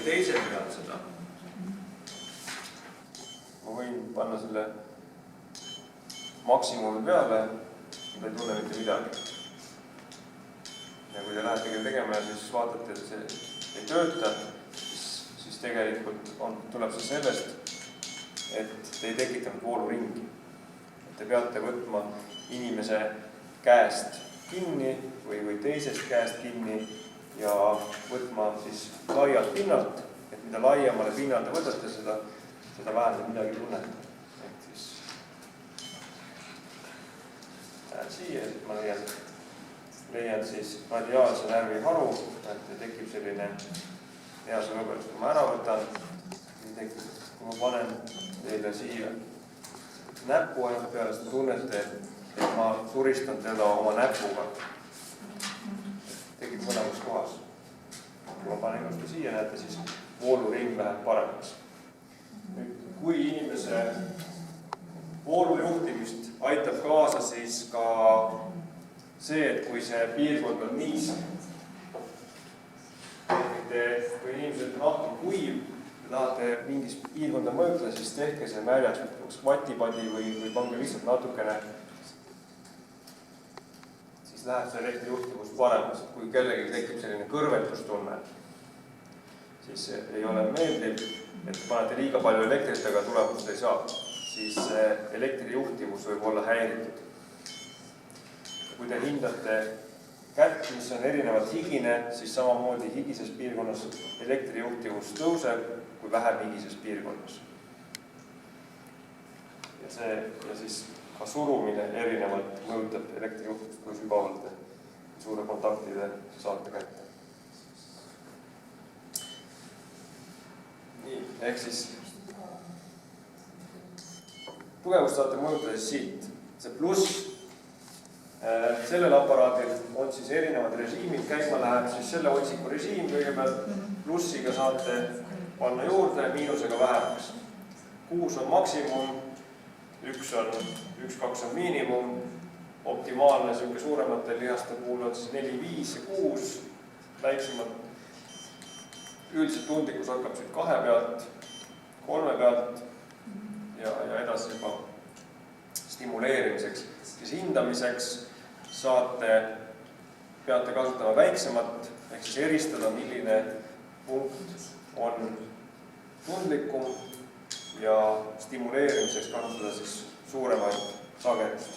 teise pealt seda. Ma võin panna selle maksimumi peale, ta ei tunne mitte midagi. Ja kui te lähete küll tegema ja siis vaatate, et see ei tööta, siis tegelikult tuleb see sellest, et te ei tekitanud vooluringi. Te peate võtma inimese käest kinni või teisest käest kinni ja võtma siis laialt pinnalt, et mida laiemale pinnalt võtate, seda vähem te midagi tunnete. Ehk siis lähen siia, et ma leian siis radiaalse närvi haru, et tekib selline hea sõlubel, kui ma ära võtan, kui ma panen teile siia näppu ainult peale, siis te tunnete, et ma suristan teda oma näpuga. Tekib mõlemas kohas. Kui ma panen ilusti siia, näete, siis vooluring läheb paremaks. Kui inimese voolujuhtimist aitab kaasa siis ka see, et kui see piirkond on niiske, kui inimesed nahk on kuiv, tahate mingis piirkonda mõjutada, siis tehke see märjaks vatipadi või pange lihtsalt natukene, siis läheb see elektrijuhtivus paremaks. Kui kellelgi tekib selline kõrvetustunne, siis ei ole meeldiv, et panete liiga palju elektrit, aga tulemust ei saa, siis elektrijuhtivus võib olla häiritud. Kui te hindate kätt, mis on erinevalt higine, siis samamoodi higises piirkonnas elektrijuhtivus tõuseb kui vähem higises piirkonnas. Ja siis ka surumine erinevalt mõjutab elektrijuhtivust, kui sügavalt suure kontaktide saate kätte. Nii, ehk siis tugevust saate mõjutada siis siit. See pluss sellel aparaadil on siis erinevad režiimid, käima läheb siis selle otsiku režiim kõigepealt, plussiga saate panna juurde, miinusega vähemaks. 6 on maksimum, 1, 2 on miinimum, optimaalne suuremate lihaste puhul on siis 4, 5 ja 6, väiksemad. Üldiselt tundlikkus hakkab siit 2 pealt, 3 pealt ja edasi juba stimuleerimiseks. Siis hindamiseks peate kasutama väiksemat, ehk siis eristada, milline punkt on tundlikum ja stimuleerimiseks kasutada siis suuremaid sagedust.